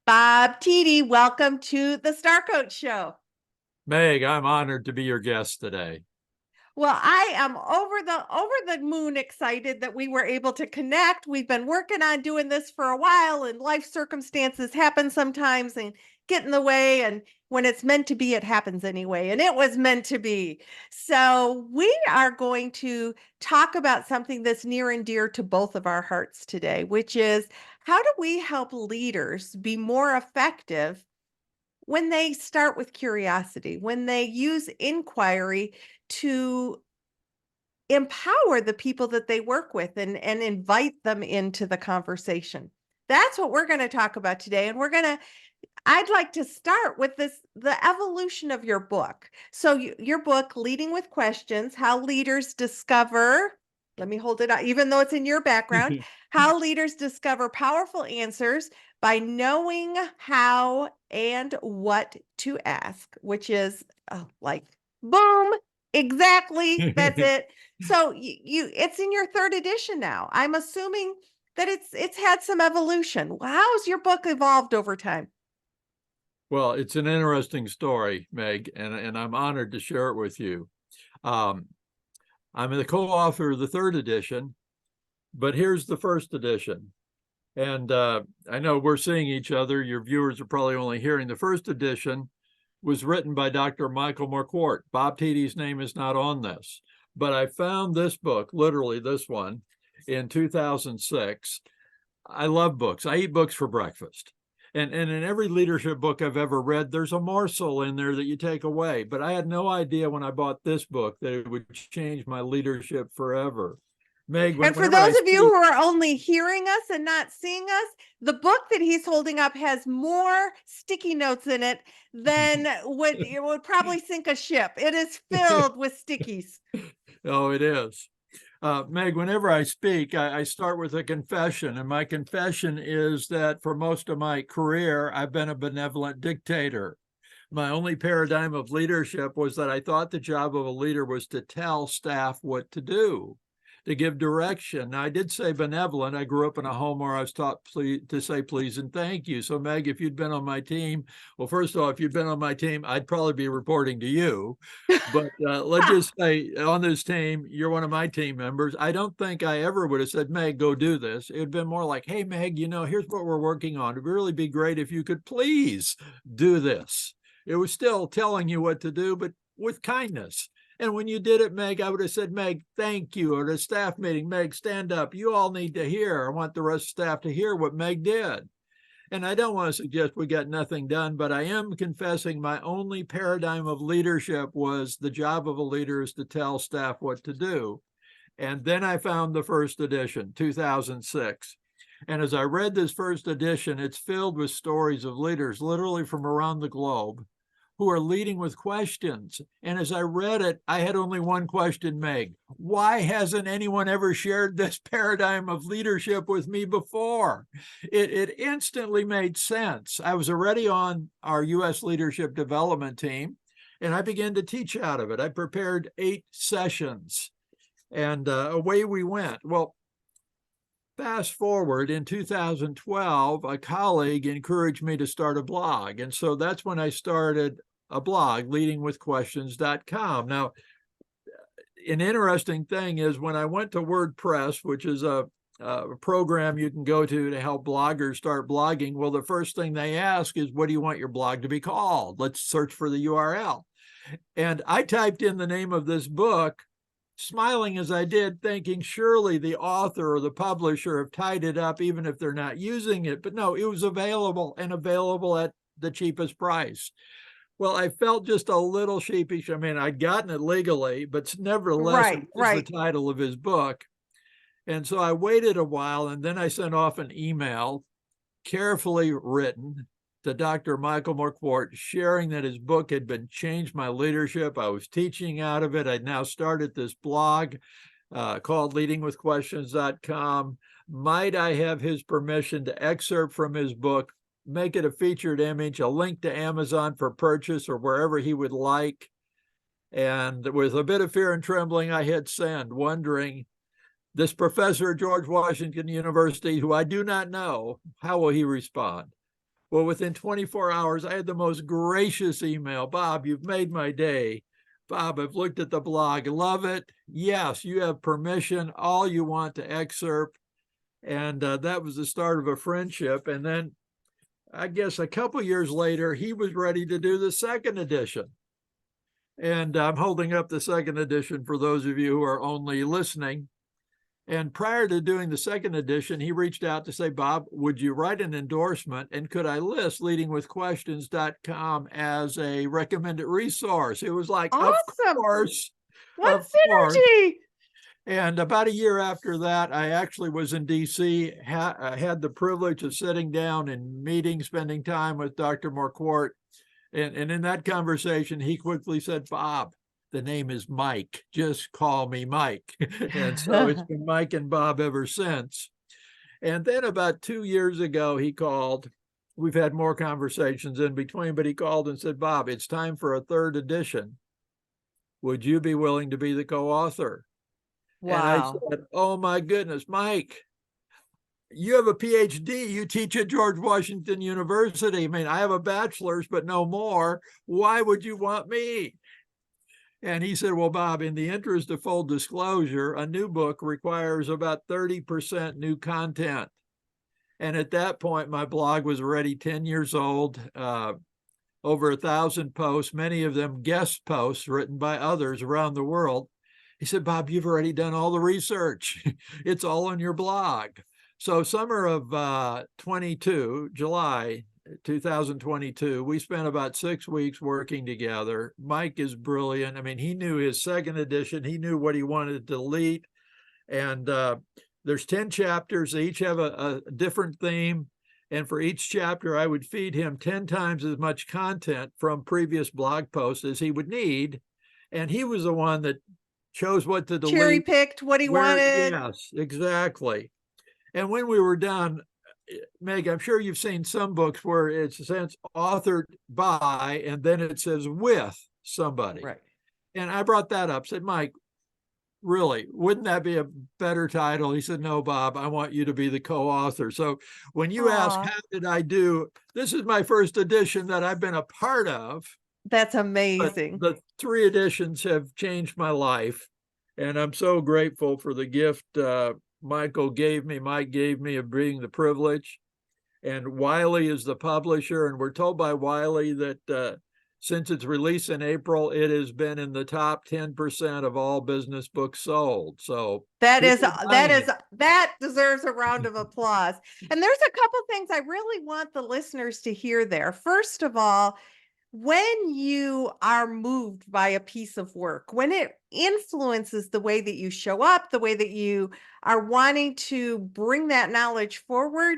Bob Tiede, welcome to the Star Coach Show. Meg, I'm honored to be your guest today. Well, I am over the moon excited that we were able to connect. We've been working on doing this for a while, and life circumstances happen sometimes and get in the way. And when it's meant to be, it happens anyway. And it was meant to be. So we are going to talk about something that's near and dear to both of our hearts today, which is how do we help leaders be more effective when they start with curiosity, when they use inquiry to empower the people that they work with and invite them into the conversation. That's what we're going to talk about today. And I'd like to start with the evolution of your book. So your book, Leading with Questions, How Leaders Discover, let me hold it up, even though it's in your background, How Leaders Discover Powerful Answers by Knowing How and What to Ask, which is like, boom, exactly, that's it. So it's in your third edition now. I'm assuming that it's had some evolution. How's your book evolved over time? Well, it's an interesting story, Meg, and I'm honored to share it with you. I'm the co-author of the third edition, but here's the first edition. And I know we're seeing each other. Your viewers are probably only hearing the first edition was written by Dr. Michael McCourt. Bob Tiede's name is not on this, but I found this book, literally this one, in 2006. I love books. I eat books for breakfast. And in every leadership book I've ever read, there's a morsel in there that you take away. But I had no idea when I bought this book that it would change my leadership forever. Meg, and for those of you who are only hearing us and not seeing us, the book that he's holding up has more sticky notes in it than it would probably sink a ship. It is filled with stickies. Oh, it is. Meg, whenever I speak, I start with a confession. And my confession is that for most of my career, I've been a benevolent dictator. My only paradigm of leadership was that I thought the job of a leader was to tell staff what to do, to give direction. Now, I did say benevolent. I grew up in a home where I was taught to say please and thank you. So, Meg, if you'd been on my team, well, first of all, if you'd been on my team, I'd probably be reporting to you. But let's just say on this team, you're one of my team members. I don't think I ever would have said, Meg, go do this. It would have been more like, hey, Meg, here's what we're working on. It'd really be great if you could please do this. It was still telling you what to do, but with kindness. And when you did it, Meg, I would have said, Meg, thank you. Or at a staff meeting, Meg, stand up. You all need to hear. I want the rest of staff to hear what Meg did. And I don't want to suggest we got nothing done, but I am confessing my only paradigm of leadership was the job of a leader is to tell staff what to do. And then I found the first edition, 2006. And as I read this first edition, it's filled with stories of leaders literally from around the globe who are leading with questions. And as I read it, I had only one question, Meg. Why hasn't anyone ever shared this paradigm of leadership with me before? It instantly made sense. I was already on our U.S. leadership development team, and I began to teach out of it. I prepared 8 sessions, and away we went. Well, fast forward in 2012, a colleague encouraged me to start a blog. And so that's when I started a blog, leadingwithquestions.com. Now, an interesting thing is when I went to WordPress, which is a program you can go to help bloggers start blogging. Well, the first thing they ask is, what do you want your blog to be called? Let's search for the URL. And I typed in the name of this book, smiling as I did, thinking surely the author or the publisher have tied it up, even if they're not using it. But no, it was available and available at the cheapest price. Well, I felt just a little sheepish. I mean, I'd gotten it legally, but nevertheless, it was the title of his book. And so I waited a while, and then I sent off an email, carefully written, to Dr. Michael McCourt, sharing that his book had been changed my leadership. I was teaching out of it. I'd now started this blog called leadingwithquestions.com. Might I have his permission to excerpt from his book, make it a featured image, a link to Amazon for purchase or wherever he would like? And with a bit of fear and trembling, I hit send, wondering, this professor at George Washington University, who I do not know, how will he respond? Well, within 24 hours, I had the most gracious email. Bob, you've made my day. Bob, I've looked at the blog. Love it. Yes, you have permission. All you want to excerpt. And that was the start of a friendship. And then I guess a couple years later, he was ready to do the second edition. And I'm holding up the second edition for those of you who are only listening. And prior to doing the second edition, he reached out to say, Bob, would you write an endorsement? And could I list leadingwithquestions.com as a recommended resource? It was like, Awesome. of course. What Of course. synergy. And about a year after that, I actually was in DC, had the privilege of sitting down and meeting, spending time with Dr. Marquardt. And in that conversation, he quickly said, Bob, the name is Mike. Just call me Mike. And so it's been Mike and Bob ever since. And then about 2 years ago, he called. We've had more conversations in between, but he called and said, Bob, it's time for a third edition. Would you be willing to be the co-author? Wow. And I said, oh my goodness, Mike, you have a PhD, you teach at George Washington University. I mean, I have a bachelor's, but no more. Why would you want me? And he said, well, Bob, in the interest of full disclosure, a new book requires about 30% new content. And at that point, my blog was already 10 years old, over 1,000 posts, many of them guest posts written by others around the world. He said, Bob, you've already done all the research. It's all on your blog. So summer of July 2022, we spent about 6 weeks working together. Mike is brilliant. I mean, he knew his second edition. He knew what he wanted to delete. And there's 10 chapters. They each have a different theme. And for each chapter, I would feed him 10 times as much content from previous blog posts as he would need. And he was the one that chose what to delete. Cherry picked what he wanted. Yes, exactly. And when we were done, Meg, I'm sure you've seen some books where it's a sense authored by, and then it says with somebody. Right. And I brought that up, said, Mike, really, wouldn't that be a better title? He said, no, Bob, I want you to be the co-author. So when you ask, how did I do? This is my first edition that I've been a part of. That's amazing. The 3 editions have changed my life. And I'm so grateful for the gift Mike gave me of being the privilege. And Wiley is the publisher. And we're told by Wiley that since its release in April, it has been in the top 10% of all business books sold. So that deserves a round of applause. And there's a couple things I really want the listeners to hear there. First of all, when you are moved by a piece of work, when it influences the way that you show up, the way that you are wanting to bring that knowledge forward,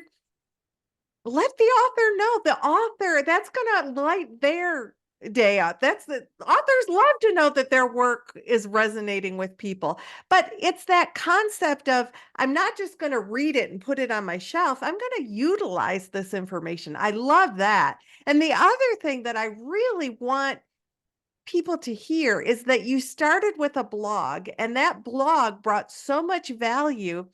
let the author know. The author, that's going to light their day out. Authors love to know that their work is resonating with people. But it's that concept of, I'm not just going to read it and put it on my shelf. I'm going to utilize this information. I love that. And the other thing that I really want people to hear is that you started with a blog, and that blog brought so much value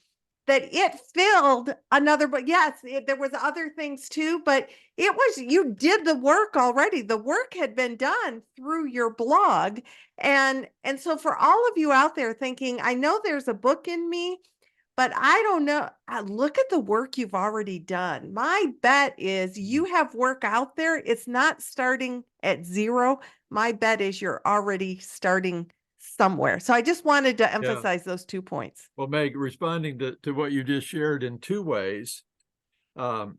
that it filled another, but yes, there was other things too, but you did the work already. The work had been done through your blog. And so for all of you out there thinking, I know there's a book in me, but I don't know, look at the work you've already done. My bet is you have work out there. It's not starting at zero. My bet is you're already starting somewhere. So I just wanted to emphasize those 2 points. Well, Meg, responding to what you just shared in 2 ways, I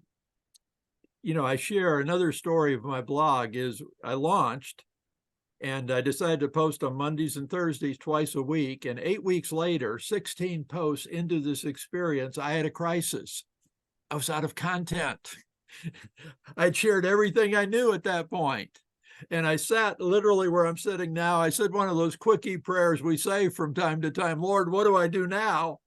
share another story of my blog is I launched and I decided to post on Mondays and Thursdays twice a week. And 8 weeks later, 16 posts into this experience, I had a crisis. I was out of content. I'd shared everything I knew at that point. And I sat literally where I'm sitting now. I said one of those quickie prayers we say from time to time, Lord, what do I do now?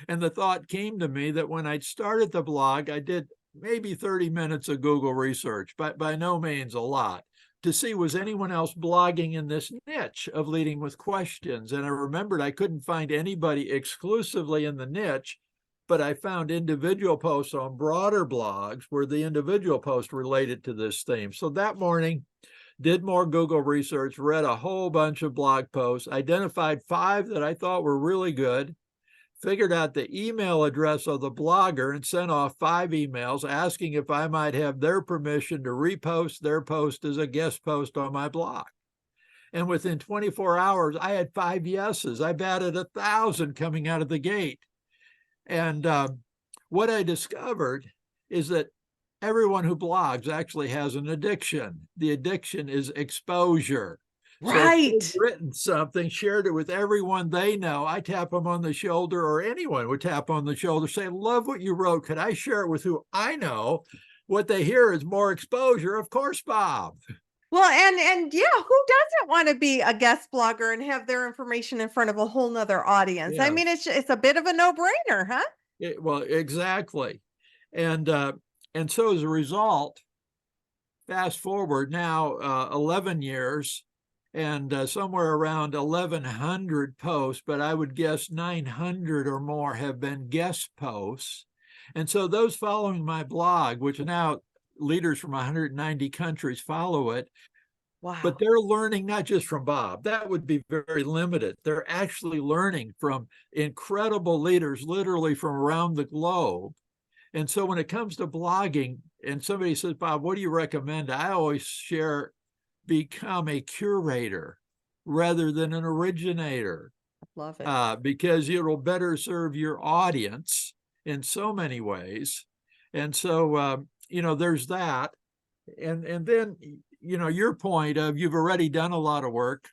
And the thought came to me that when I started the blog, I did maybe 30 minutes of Google research, but by no means a lot, to see was anyone else blogging in this niche of leading with questions. And I remembered I couldn't find anybody exclusively in the niche, but I found individual posts on broader blogs where the individual post related to this theme. So that morning, did more Google research, read a whole bunch of blog posts, identified 5 that I thought were really good, figured out the email address of the blogger and sent off 5 emails asking if I might have their permission to repost their post as a guest post on my blog. And within 24 hours, I had 5 yeses. I batted 1,000 coming out of the gate. And what I discovered is that everyone who blogs actually has an addiction. The addiction is exposure. Right. So if they've written something, shared it with everyone they know, I tap them on the shoulder, or anyone would tap on the shoulder, say, love what you wrote. Could I share it with who I know? What they hear is more exposure. Of course, Bob. Well, and yeah, who doesn't want to be a guest blogger and have their information in front of a whole nother audience? I mean, Yes. it's a bit of a no-brainer, huh? Well, exactly. And so as a result, fast forward now 11 years and somewhere around 1,100 posts, but I would guess 900 or more have been guest posts. And so those following my blog, which now leaders from 190 countries follow it, Wow. but they're learning not just from Bob. That would be very limited. They're actually learning from incredible leaders, literally from around the globe. And so when it comes to blogging, and somebody says, Bob, what do you recommend? I always share, become a curator rather than an originator. Love it. Because it'll better serve your audience in so many ways. And so, there's that. And then, your point of you've already done a lot of work.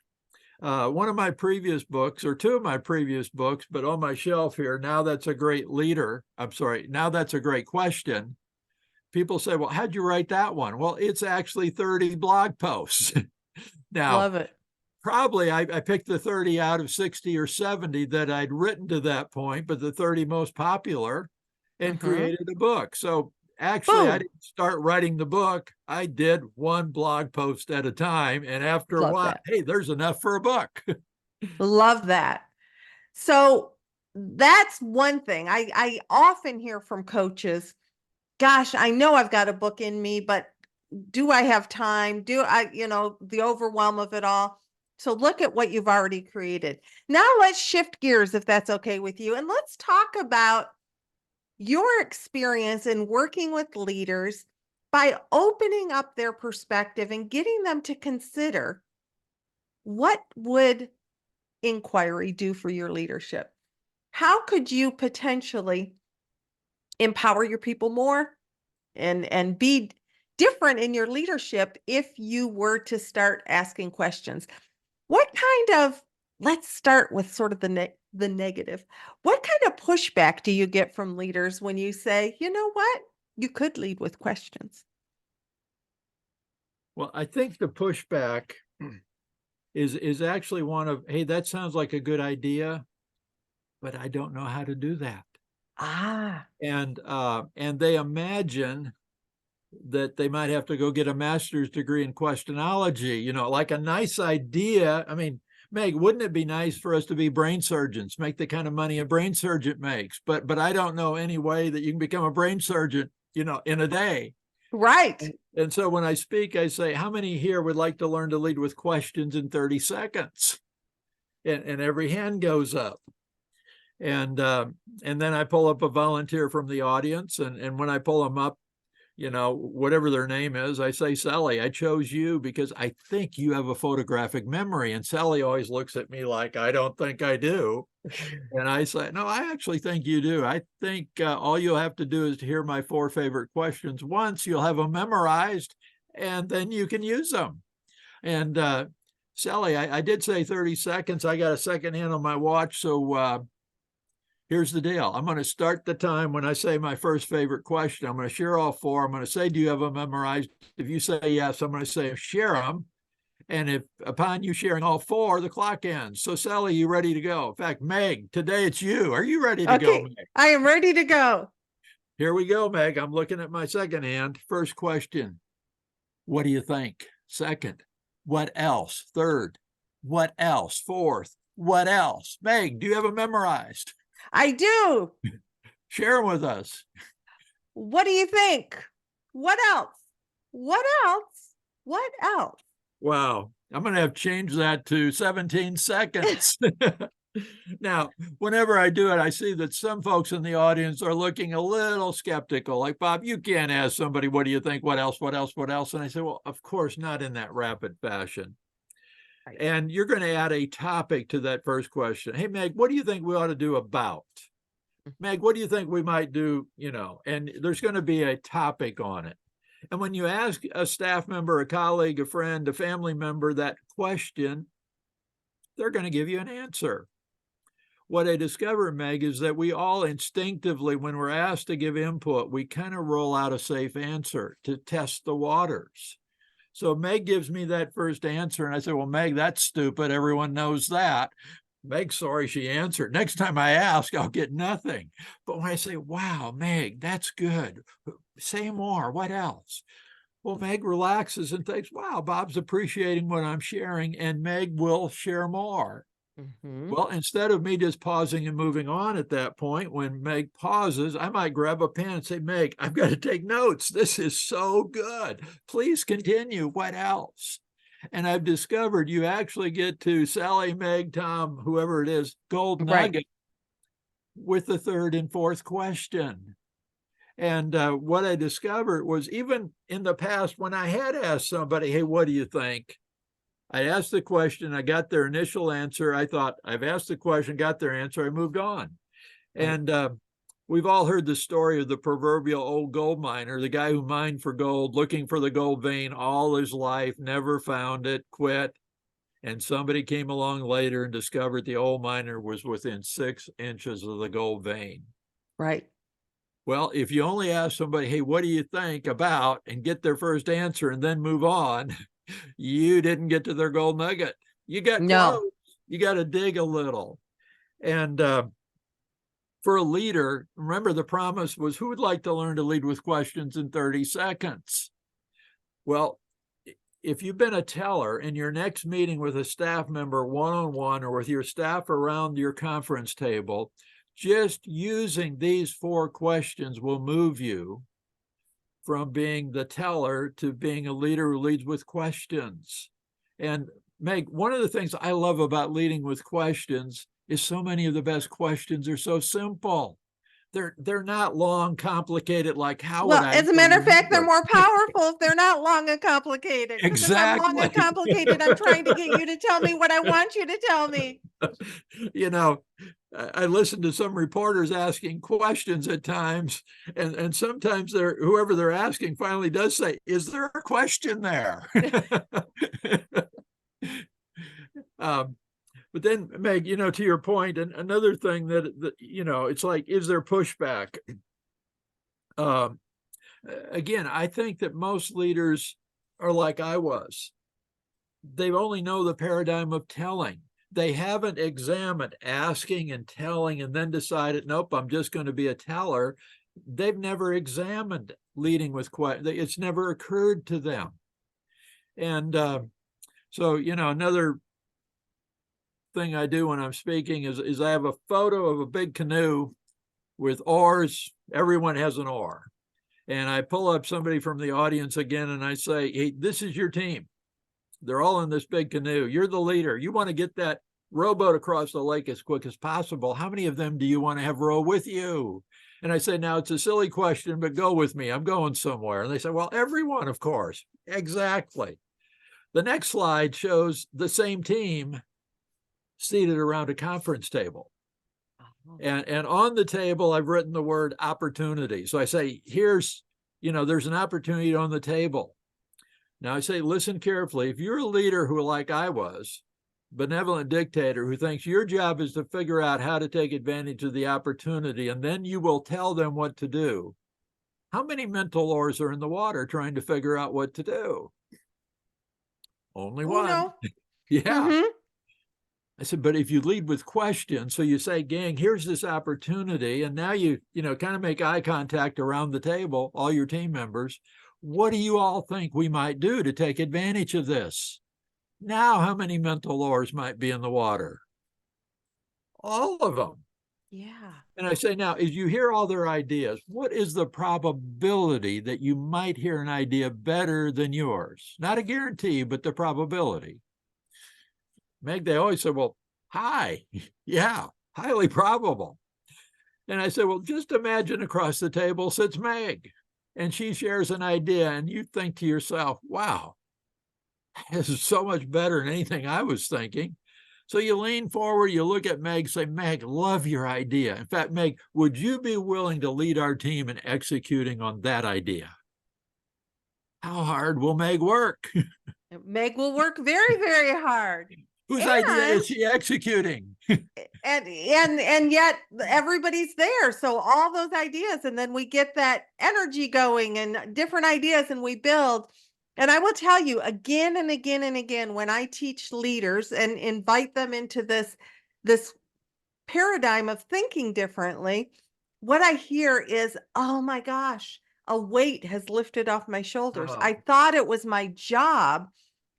One of my previous books, or 2 of my previous books, but on my shelf here, now that's a great leader. I'm sorry, now that's a great question. People say, well, how'd you write that one? Well, it's actually 30 blog posts. Now, Love it. probably I picked the 30 out of 60 or 70 that I'd written to that point, but the 30 most popular, and created a book. So actually, I Boom. didn't start writing the book. I did one blog post at a time. And after a Love while, that. hey, there's enough for a book. Love that. So that's one thing. I often hear from coaches, gosh, I know I've got a book in me, but do I have time? Do I, the overwhelm of it all? So look at what you've already created. Now let's shift gears, if that's okay with you. And let's talk about your experience in working with leaders by opening up their perspective and getting them to consider, what would inquiry do for your leadership? How could you potentially empower your people more and be different in your leadership if you were to start asking questions? What kind of, let's start with sort of the negative. What kind of pushback do you get from leaders when you say, you know what, you could lead with questions? Well, I think the pushback is actually one of, hey, that sounds like a good idea, but I don't know how to do that. And they imagine that they might have to go get a master's degree in questionology, like a nice idea. I mean, Meg, wouldn't it be nice for us to be brain surgeons, make the kind of money a brain surgeon makes? But I don't know any way that you can become a brain surgeon, in a day. Right. And so when I speak, I say, how many here would like to learn to lead with questions in 30 seconds? And every hand goes up. And then I pull up a volunteer from the audience. And when I pull them up, whatever their name is, I say, Sally, I chose you because I think you have a photographic memory. And Sally always looks at me like, I don't think I do. And I say, no, I actually think you do. I think all you'll have to do is to hear my 4 favorite questions once. You'll have them memorized, and then you can use them. And Sally, I did say 30 seconds. I got a second hand on my watch. So here's the deal. I'm going to start the time when I say my first favorite question. I'm going to share all 4. I'm going to say, do you have them memorized? If you say yes, I'm going to say, share them. And if upon you sharing all 4, the clock ends. So Sally, you ready to go? In fact, Meg, today it's you. Are you ready to go, Meg? I am ready to go. Here we go, Meg. I'm looking at my second hand. First question. What do you think? Second. What else? Third. What else? Fourth. What else? Meg, do you have it memorized? I do. Share them with us. What do you think? What else? What else? What else? Wow. I'm going to have to change that to 17 seconds. Now, whenever I do it, I see that some folks in the audience are looking a little skeptical. Like, Bob, you can't ask somebody, what do you think? What else? What else? What else? And I say, well, of course, not in that rapid fashion. Right. And you're going to add a topic to that first question. Hey, Meg, what do you think we ought to do about? Meg, what do you think we might do? And there's going to be a topic on it. And when you ask a staff member, a colleague, a friend, a family member that question, they're going to give you an answer. What I discovered, Meg, is that we all instinctively, when we're asked to give input, we kind of roll out a safe answer to test the waters. So Meg gives me that first answer, and I say, well, Meg, that's stupid. Everyone knows that. Meg's sorry she answered. Next time I ask, I'll get nothing. But when I say, wow, Meg, that's good. Say more. What else? Well, Meg relaxes and thinks, wow, Bob's appreciating what I'm sharing, and Meg will share more. Mm-hmm. Well, instead of me just pausing and moving on at that point, when Meg pauses, I might grab a pen and say, Meg, I've got to take notes. This is so good. Please continue. What else? And I've discovered you actually get to Sally, Meg, Tom, whoever it is, gold nugget with the third and fourth question. And what I discovered was, even in the past, when I had asked somebody, hey, what do you think? I asked the question, I got their initial answer. I thought, I've asked the question, got their answer, I moved on. And we've all heard the story of the proverbial old gold miner, the guy who mined for gold, looking for the gold vein all his life, never found it, quit. And somebody came along later and discovered the old miner was within 6 inches of the gold vein. Right. Well, if you only ask somebody, hey, what do you think about, and get their first answer and then move on, you didn't get to their gold nugget. You got close. You got to dig a little. And for a leader, remember the promise was, who would like to learn to lead with questions in 30 seconds? Well, if you've been a teller, in your next meeting with a staff member one-on-one, or with your staff around your conference table, just using these 4 questions will move you from being the teller to being a leader who leads with questions. And Meg, one of the things I love about leading with questions is so many of the best questions are so simple. They're not long, complicated, like how would I as a matter of fact, they're remember? more powerful if they're not long and complicated. Because if I'm long and Exactly. complicated, I'm trying to get you to tell me what I want you to tell me. I listen to some reporters asking questions at times, and sometimes whoever they're asking finally does say, is there a question there? But then, Meg, to your point, and another thing that it's like, is there pushback? Again, I think that most leaders are like I was. They only know the paradigm of telling. They haven't examined asking and telling and then decided, nope, I'm just going to be a teller. They've never examined leading with questions. It's never occurred to them. And so, another thing I do when I'm speaking is I have a photo of a big canoe with oars. Everyone has an oar. And I pull up somebody from the audience again, and I say, hey, this is your team. They're all in this big canoe. You're the leader. You want to get that rowboat across the lake as quick as possible. How many of them do you want to have row with you? And I say, now it's a silly question, but go with me. I'm going somewhere. And they say, well, everyone, of course. Exactly. The next slide shows the same team seated around a conference table. And on the table, I've written the word opportunity. So I say, there's an opportunity on the table. Now I say, listen carefully. If you're a leader who, like I was, benevolent dictator who thinks your job is to figure out how to take advantage of the opportunity, and then you will tell them what to do, how many mental oars are in the water trying to figure out what to do? Only one. No. Yeah. Mm-hmm. I said, but if you lead with questions, so you say, gang, here's this opportunity, and now you kind of make eye contact around the table, all your team members. What do you all think we might do to take advantage of this? Now, how many mental oars might be in the water? All of them. Yeah. And I say, now, as you hear all their ideas, what is the probability that you might hear an idea better than yours? Not a guarantee, but the probability. Meg, they always say, well, high. Yeah, highly probable. And I said, well, just imagine across the table sits Meg, and she shares an idea, and you think to yourself, wow, this is so much better than anything I was thinking. So you lean forward, you look at Meg, say, Meg, love your idea. In fact, Meg, would you be willing to lead our team in executing on that idea? How hard will Meg work? Meg will work very, very hard. Whose idea And is she executing? and yet everybody's there. So all those ideas, and then we get that energy going and different ideas, and we build. And I will tell you again and again and again, when I teach leaders and invite them into this paradigm of thinking differently, what I hear is, oh my gosh, a weight has lifted off my shoulders. I Oh, thought it was my job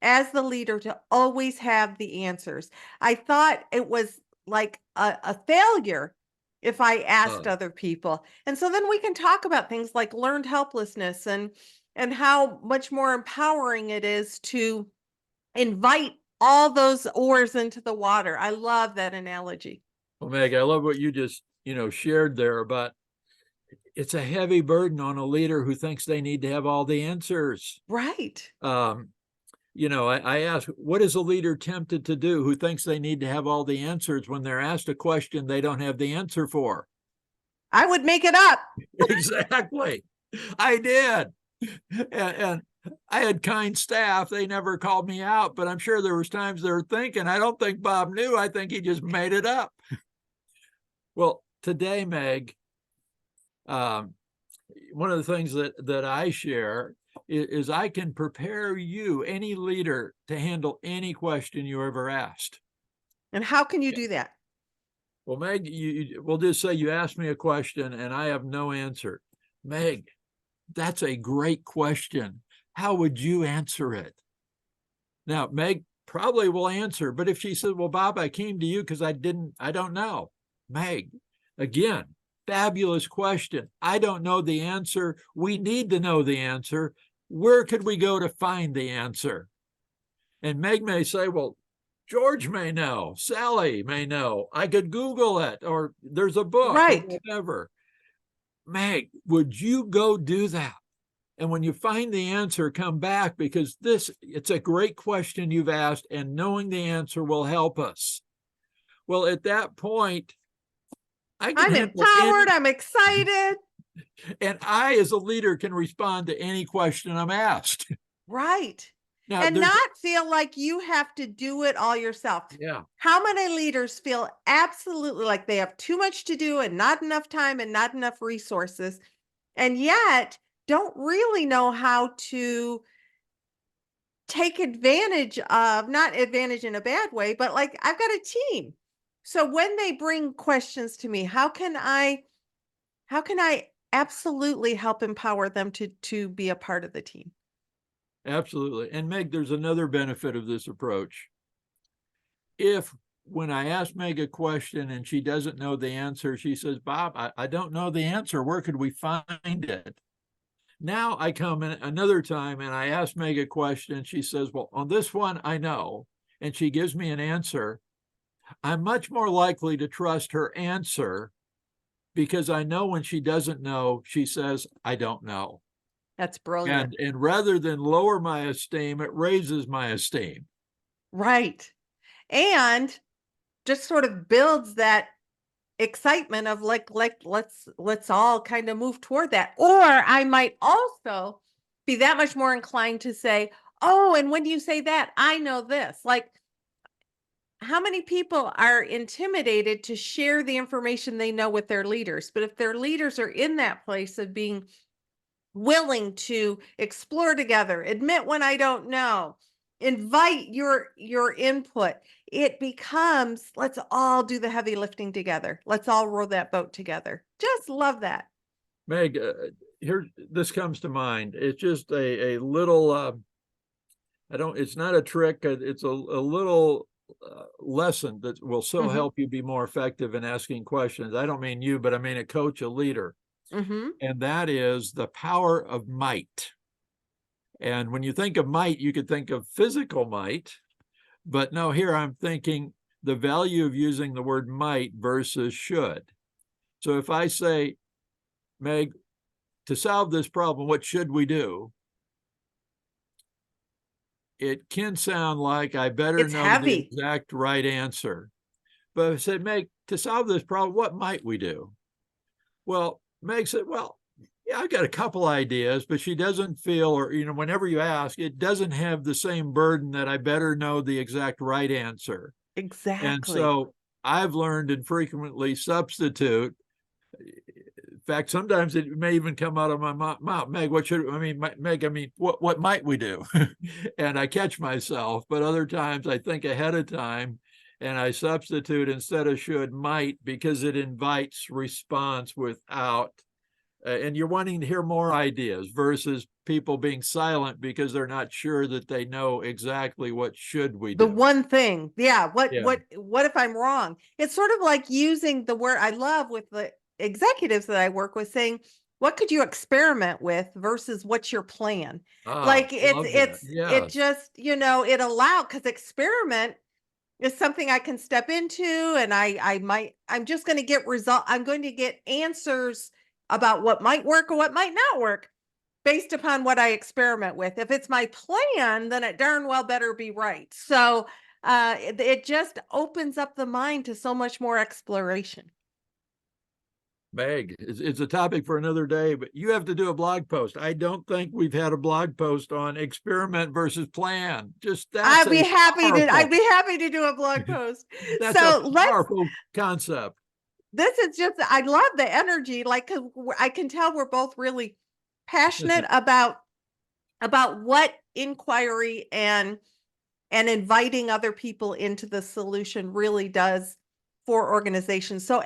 as the leader to always have the answers. I thought it was like a failure if I asked oh. other people. And so then we can talk about things like learned helplessness and how much more empowering it is to invite all those oars into the water. I love that analogy. Well, Meg, I love what you just, shared there about it's a heavy burden on a leader who thinks they need to have all the answers. Right. I ask, what is a leader tempted to do who thinks they need to have all the answers when they're asked a question they don't have the answer for? I would make it up. Exactly. I did. And I had kind staff. They never called me out, but I'm sure there was times they were thinking, I don't think Bob knew. I think he just made it up. Well, today, Meg, one of the things that I share is I can prepare you, any leader, to handle any question you ever asked. And how can you do that? Well, Meg, we'll just say you asked me a question and I have no answer. Meg, that's a great question. How would you answer it? Now, Meg probably will answer, but if she says, well, Bob, I came to you because I don't know. Meg, again, fabulous question. I don't know the answer. We need to know the answer. Where could we go to find the answer? And Meg may say, well, George may know, Sally may know, I could Google it, or there's a book, or Right. whatever. Meg, would you go do that? And when you find the answer, come back, because it's a great question you've asked, and knowing the answer will help us. Well, at that point, I can I'm handle empowered. I'm excited. and I, as a leader, can respond to any question I'm asked. Right. Now, And not feel like you have to do it all yourself. yeah, How many leaders feel absolutely like they have too much to do and not enough time and not enough resources, and yet don't really know how to take advantage of, not advantage in a bad way, but like I've got a team. So when they bring questions to me, how can I absolutely help empower them to be a part of the team? absolutely. And Meg, there's another benefit of this approach. If when I ask Meg a question and she doesn't know the answer, she says, Bob, I don't know the answer. Where could we find it? Now I come in another time and I ask Meg a question. She says, well, on this one, I know. And she gives me an answer. I'm much more likely to trust her answer because I know when she doesn't know, she says, I don't know. That's brilliant. And rather than lower my esteem, it raises my esteem. Right. And just sort of builds that excitement of like let's all kind of move toward that. Or I might also be that much more inclined to say, oh, and when you say that, I know this. Like, how many people are intimidated to share the information they know with their leaders? But if their leaders are in that place of being willing to explore together, admit when I don't know, invite your input, it becomes, let's all do the heavy lifting together. Let's all row that boat together. Just love that. Meg, here, this comes to mind. It's just a little, it's not a trick. It's a little lesson that will so Mm-hmm. help you be more effective in asking questions. I don't mean you, but I mean a coach, a leader. Mm-hmm. And that is the power of might. And when you think of might, you could think of physical might, but no, here I'm thinking the value of using the word might versus should. So if I say, Meg, to solve this problem, what should we do? It can sound like I better It's know the heavy. exact right answer. But I said, Meg, to solve this problem, what might we do? Well, Meg said, well, yeah, I got a couple ideas, but she doesn't feel, or, whenever you ask, it doesn't have the same burden that I better know the exact right answer. And Exactly. so I've learned and frequently substitute. In fact, sometimes it may even come out of my mouth, Meg, Meg, what might we do? And I catch myself, but other times I think ahead of time and I substitute instead of should, might, because it invites response without, and you're wanting to hear more ideas versus people being silent because they're not sure that they know exactly what should we The do. one thing. Yeah. What Yeah. what if I'm wrong? It's sort of like using the word I love with the executives that I work with, saying, what could you experiment with versus what's your plan? Ah, Like love that. it Yes. just, it allowed, because experiment is something I can step into, and I'm just going to get I'm going to get answers about what might work or what might not work based upon what I experiment with. If it's my plan, then it darn well better be right. So it just opens up the mind to so much more exploration. Meg, it's a topic for another day, but you have to do a blog post. I don't think we've had a blog post on experiment versus plan. Just that's a I'd powerful, be happy to do a blog post. that's a So let's powerful concept. this is just I love the energy, like, 'cause I can tell we're both really passionate about what inquiry and inviting other people into the solution really does for organizations. So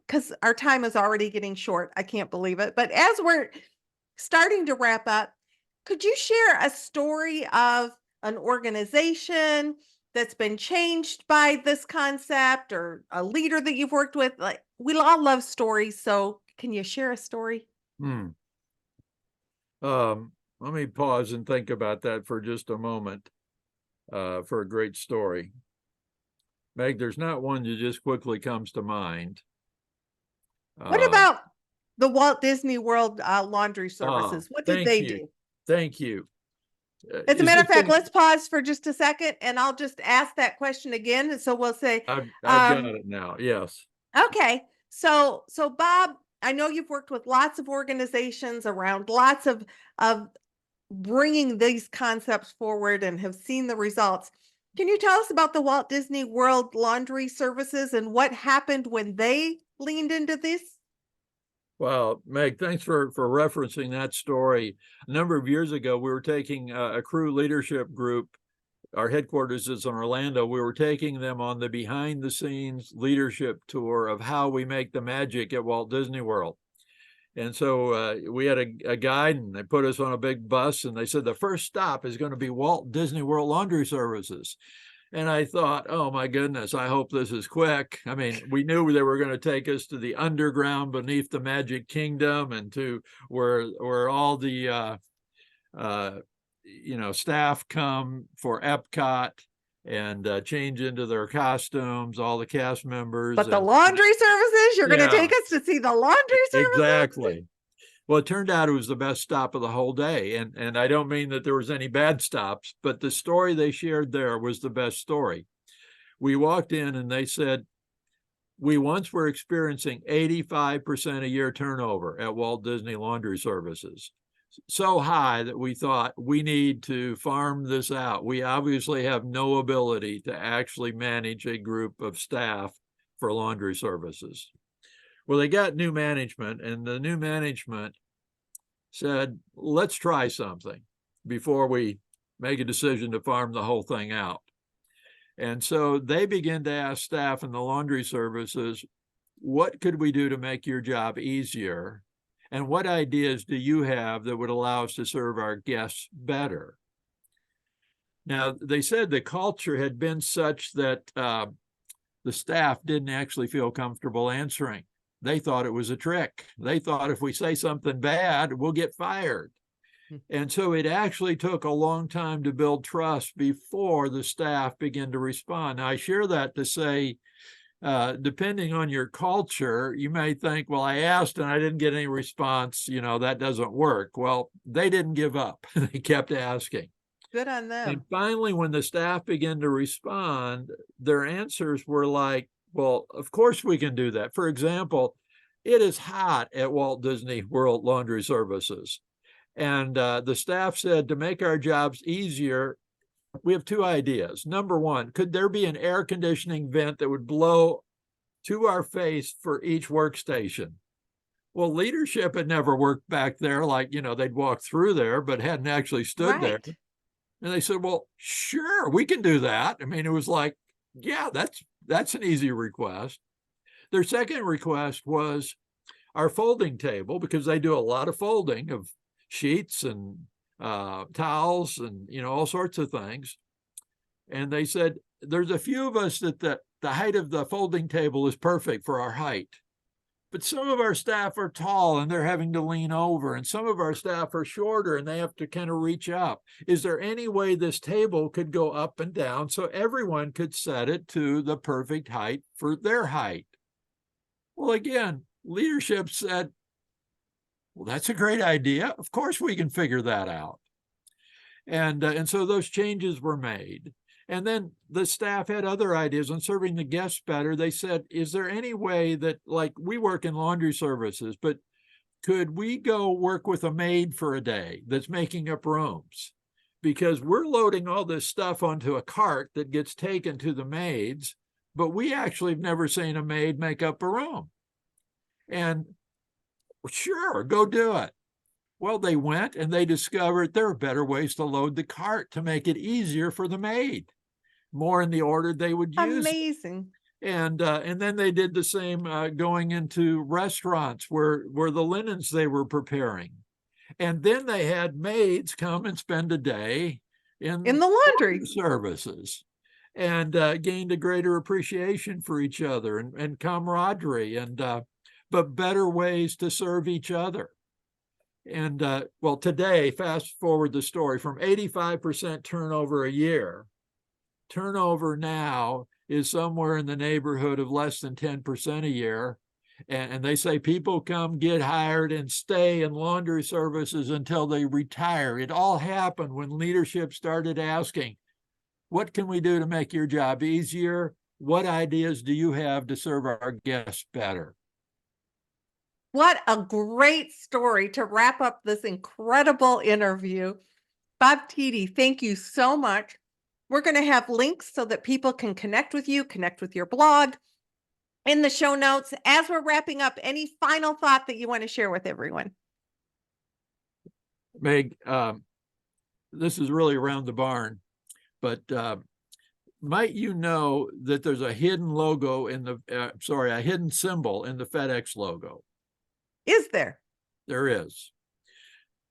because our time is already getting short, I can't believe it. But as we're starting to wrap up, could you share a story of an organization that's been changed by this concept, or a leader that you've worked with? Like, we all love stories. So can you share a story? Hmm. Let me pause and think about that for just a moment, for a great story. Meg, there's not one that just quickly comes to mind. What Uh, about the Walt Disney World laundry oh, services? What did thank they you. do? Thank you. As a Is matter this of fact, thing, let's pause for just a second, and I'll just ask that question again. And so we'll say, I've got um, it now. Yes. okay, so Bob, I know you've worked with lots of organizations around lots of bringing these concepts forward and have seen the results. Can you tell us about the Walt Disney World laundry services and what happened when they leaned into this? Well, Meg, thanks for referencing that story. A number of years ago, we were taking a crew leadership group. Our headquarters is in Orlando. We were taking them on the behind the scenes leadership tour of how we make the magic at Walt Disney World. And so we had a guide, and they put us on a big bus, and they said the first stop is going to be Walt Disney World Laundry Services. And I thought, oh my goodness, I hope this is quick. I mean, we knew they were going to take us to the underground beneath the Magic Kingdom and to where all the uh, staff come for Epcot and change into their costumes, all the cast members, But the and laundry services, you're going to yeah, take us to see the laundry services? exactly. Well, it turned out it was the best stop of the whole day. And I don't mean that there was any bad stops, but the story they shared there was the best story. We walked in and they said, we once were experiencing 85% a year turnover at Walt Disney Laundry Services. So high that we thought we need to farm this out. We obviously have no ability to actually manage a group of staff for laundry services. Well, they got new management, and the new management said, let's try something before we make a decision to farm the whole thing out. And so they began to ask staff in the laundry services, what could we do to make your job easier? And what ideas do you have that would allow us to serve our guests better? Now, they said the culture had been such that the staff didn't actually feel comfortable answering. They thought it was a trick. They thought if we say something bad, we'll get fired. And so it actually took a long time to build trust before the staff began to respond. Now, I share that to say, depending on your culture, you may think, well, I asked and I didn't get any response. That doesn't work. Well, they didn't give up. They kept asking. Good on them. And finally, when the staff began to respond, their answers were like, well, of course we can do that. For example, it is hot at Walt Disney World Laundry Services. And the staff said, to make our jobs easier, we have two ideas. Number one, could there be an air conditioning vent that would blow to our face for each workstation? Well, leadership had never worked back there, like, they'd walk through there, but hadn't actually stood there. And they said, well, sure, we can do that. I mean, it was like, yeah, that's an easy request. Their second request was our folding table, because they do a lot of folding of sheets and towels and, all sorts of things. And they said, there's a few of us that the height of the folding table is perfect for our height. But some of our staff are tall and they're having to lean over, and some of our staff are shorter and they have to kind of reach up. Is there any way this table could go up and down so everyone could set it to the perfect height for their height? Well, again, leadership said, well, that's a great idea. Of course we can figure that out. And so those changes were made. And then the staff had other ideas on serving the guests better. They said, is there any way that, like, we work in laundry services, but could we go work with a maid for a day that's making up rooms? Because we're loading all this stuff onto a cart that gets taken to the maids, but we actually have never seen a maid make up a room. And sure, go do it. Well, they went and they discovered there are better ways to load the cart to make it easier for the maid, more in the order they would use. Amazing. And then they did the same going into restaurants where the linens they were preparing. And then they had maids come and spend a day in the laundry services, and gained a greater appreciation for each other and camaraderie, and but better ways to serve each other. And well, today, fast forward the story, from 85% turnover a year, turnover now is somewhere in the neighborhood of less than 10% a year. And they say people come, get hired, and stay in laundry services until they retire. It all happened when leadership started asking, what can we do to make your job easier? What ideas do you have to serve our guests better? What a great story to wrap up this incredible interview. Bob Tiede, thank you so much. We're going to have links so that people can connect with you, connect with your blog in the show notes. As we're wrapping up, any final thought that you want to share with everyone? Meg, this is really around the barn, but might you know that there's a hidden logo in the, a hidden symbol in the FedEx logo? Is there? There is.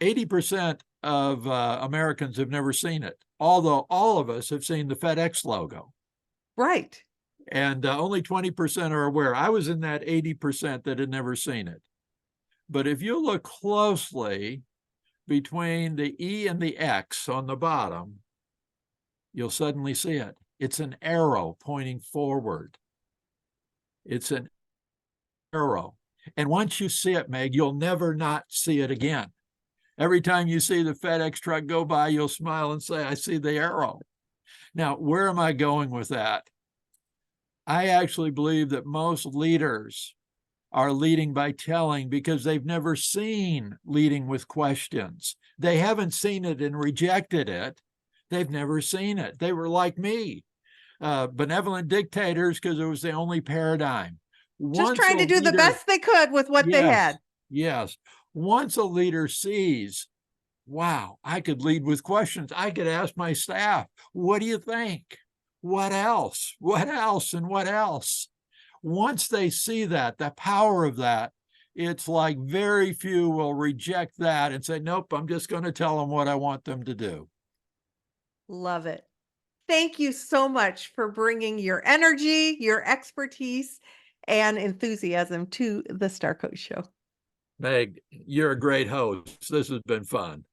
80% of Americans have never seen it, although all of us have seen the FedEx logo. Right. And only 20% are aware. I was in that 80% that had never seen it. But if you look closely between the E and the X on the bottom, you'll suddenly see it. It's an arrow pointing forward. It's an arrow. And once you see it, Meg, you'll never not see it again. Every time you see the FedEx truck go by, you'll smile and say, I see the arrow. Now, where am I going with that? I actually believe that most leaders are leading by telling because they've never seen leading with questions. They haven't seen it and rejected it. They've never seen it. They were like me, benevolent dictators, because it was the only paradigm. Just trying to do the best they could with what they had. Yes. Once a leader sees, wow, I could lead with questions. I could ask my staff, what do you think? What else? What else? And what else? Once they see that, the power of that, it's like very few will reject that and say, nope, I'm just going to tell them what I want them to do. Love it. Thank you so much for bringing your energy, your expertise, and enthusiasm to the Star Coach Show. Meg, you're a great host. This has been fun.